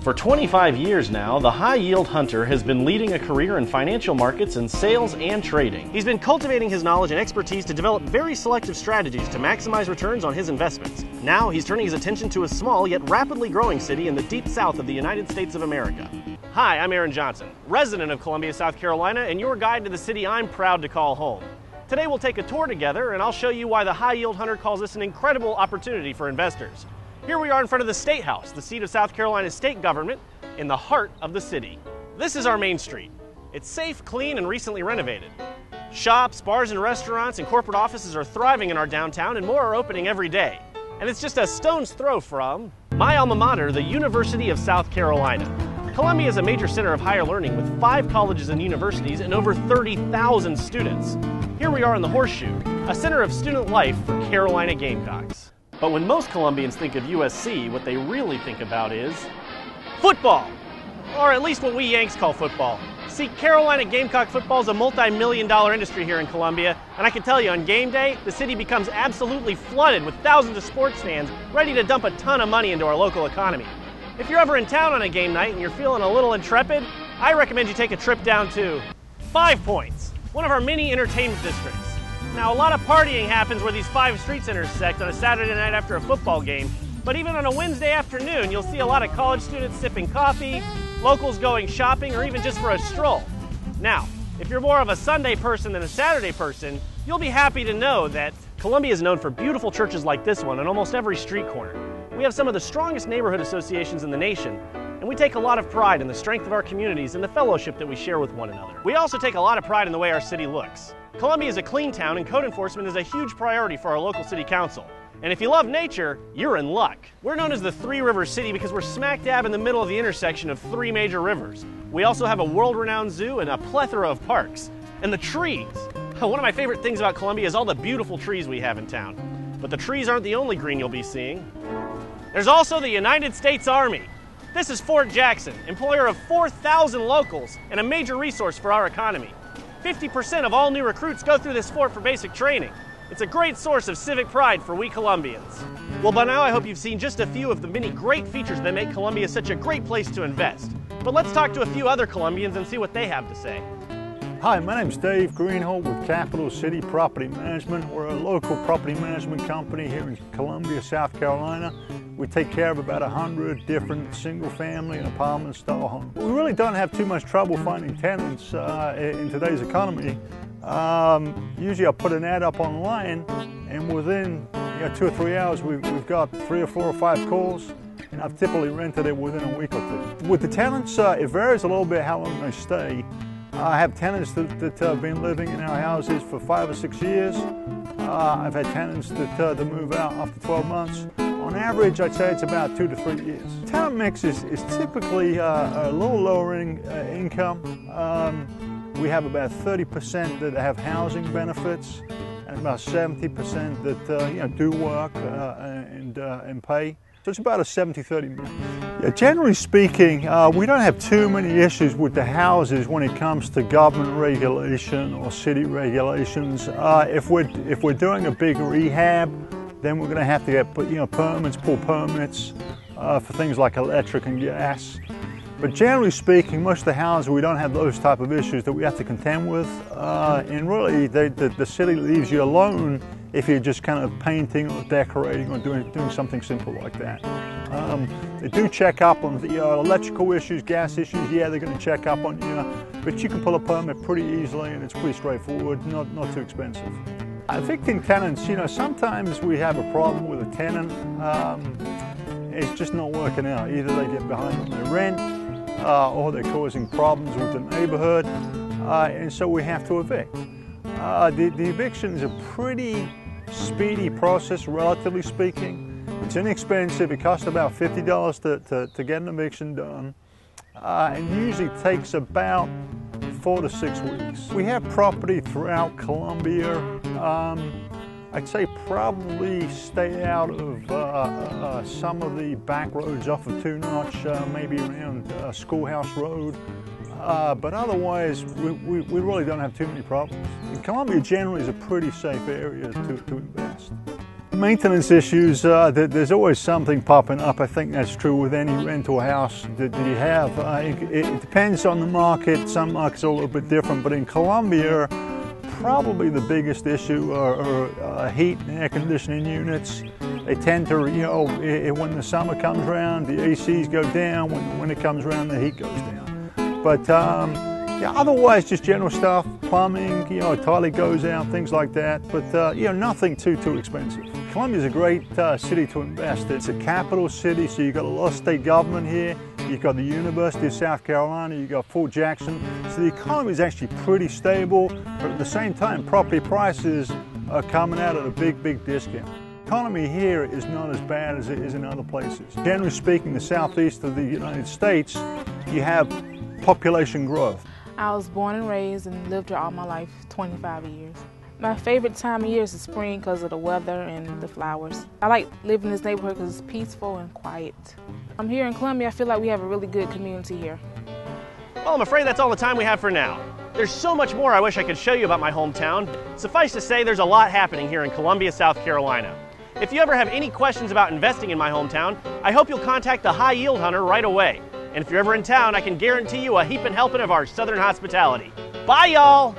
For 25 years now, the High Yield Hunter has been leading a career in financial markets and sales and trading. He's been cultivating his knowledge and expertise to develop very selective strategies to maximize returns on his investments. Now he's turning his attention to a small yet rapidly growing city in the deep south of the United States of America. Hi, I'm Aaron Johnson, resident of Columbia, South Carolina, and your guide to the city I'm proud to call home. Today we'll take a tour together and I'll show you why the High Yield Hunter calls this an incredible opportunity for investors. Here we are in front of the State House, the seat of South Carolina's state government, in the heart of the city. This is our main street. It's safe, clean, and recently renovated. Shops, bars, and restaurants and corporate offices are thriving in our downtown, and more are opening every day. And it's just a stone's throw from my alma mater, the University of South Carolina. Columbia is a major center of higher learning with 5 colleges and universities and over 30,000 students. Here we are in the Horseshoe, a center of student life for Carolina Gamecocks. But when most Columbians think of USC, what they really think about is football, or at least what we Yanks call football. See, Carolina Gamecock football is a multi-million-dollar industry here in Columbia, and I can tell you on game day, the city becomes absolutely flooded with thousands of sports fans ready to dump a ton of money into our local economy. If you're ever in town on a game night and you're feeling a little intrepid, I recommend you take a trip down to 5 Points, one of our mini entertainment districts. Now, a lot of partying happens where these 5 streets intersect on a Saturday night after a football game, but even on a Wednesday afternoon, you'll see a lot of college students sipping coffee, locals going shopping, or even just for a stroll. Now, if you're more of a Sunday person than a Saturday person, you'll be happy to know that Columbia is known for beautiful churches like this one on almost every street corner. We have some of the strongest neighborhood associations in the nation, and we take a lot of pride in the strength of our communities and the fellowship that we share with one another. We also take a lot of pride in the way our city looks. Columbia is a clean town, and code enforcement is a huge priority for our local city council. And if you love nature, you're in luck. We're known as the Three Rivers City because we're smack dab in the middle of the intersection of 3 major rivers. We also have a world-renowned zoo and a plethora of parks. And the trees. One of my favorite things about Columbia is all the beautiful trees we have in town. But the trees aren't the only green you'll be seeing. There's also the United States Army. This is Fort Jackson, employer of 4,000 locals and a major resource for our economy. 50% of all new recruits go through this fort for basic training. It's a great source of civic pride for we Columbians. Well, by now I hope you've seen just a few of the many great features that make Columbia such a great place to invest. But let's talk to a few other Columbians and see what they have to say. Hi, my name's Dave Greenhold with Capital City Property Management. We're a local property management company here in Columbia, South Carolina. We take care of about 100 different single-family and apartment-style homes. We really don't have too much trouble finding tenants in today's economy. Usually I'll put an ad up online, and within 2 or 3 hours we've got 3 or 4 or 5 calls, and I've typically rented it within a week or 2. With the tenants, it varies a little bit how long they stay. I have tenants that have been living in our houses for 5 or 6 years. I've had tenants that move out after 12 months. On average, I'd say it's about 2 to 3 years. Tenant mix is typically a little lower income. We have about 30% that have housing benefits, and about 70% that do work and pay. So it's about a 70-30 mix. Yeah, generally speaking, we don't have too many issues with the houses when it comes to government regulation or city regulations. If we're doing a big rehab, then we're going to have to get permits, pull permits for things like electric and gas. But generally speaking, most of the houses, we don't have those type of issues that we have to contend with. And really, the city leaves you alone if you're just kind of painting or decorating or doing something simple like that. They do check up on the electrical issues, gas issues. Yeah, they're going to check up on you, but you can pull a permit pretty easily, and it's pretty straightforward, not too expensive. Evicting tenants, sometimes we have a problem with a tenant. It's just not working out. Either they get behind on their rent, or they're causing problems with the neighborhood, and so we have to evict. The eviction is a pretty speedy process, relatively speaking. It's inexpensive. It costs about $50 to get an eviction done, and usually takes about 4 to 6 weeks. We have property throughout Columbia. I'd say probably stay out of some of the back roads off of Two Notch, maybe around Schoolhouse Road. But otherwise, we really don't have too many problems. And Columbia generally is a pretty safe area to invest. Maintenance issues, there's always something popping up. I think that's true with any rental house that you have. It depends on the market. Some markets are a little bit different, but in Columbia, probably the biggest issue are heat and air conditioning units. They tend to, when the summer comes around, the ACs go down. When it comes around, the heat goes down. But yeah, otherwise, just general stuff, plumbing, toilet goes out, things like that. But nothing too expensive. Columbia's a great city to invest in. It's a capital city, so you've got a lot of state government here. You've got the University of South Carolina, you've got Fort Jackson. So the economy is actually pretty stable, but at the same time, property prices are coming out at a big discount. The economy here is not as bad as it is in other places. Generally speaking, the southeast of the United States, you have population growth. I was born and raised and lived here all my life, 25 years. My favorite time of year is the spring because of the weather and the flowers. I like living in this neighborhood because it's peaceful and quiet. I'm here in Columbia. I feel like we have a really good community here. Well, I'm afraid that's all the time we have for now. There's so much more I wish I could show you about my hometown. Suffice to say, there's a lot happening here in Columbia, South Carolina. If you ever have any questions about investing in my hometown, I hope you'll contact the High Yield Hunter right away. And if you're ever in town, I can guarantee you a heapin' helping of our Southern hospitality. Bye, y'all!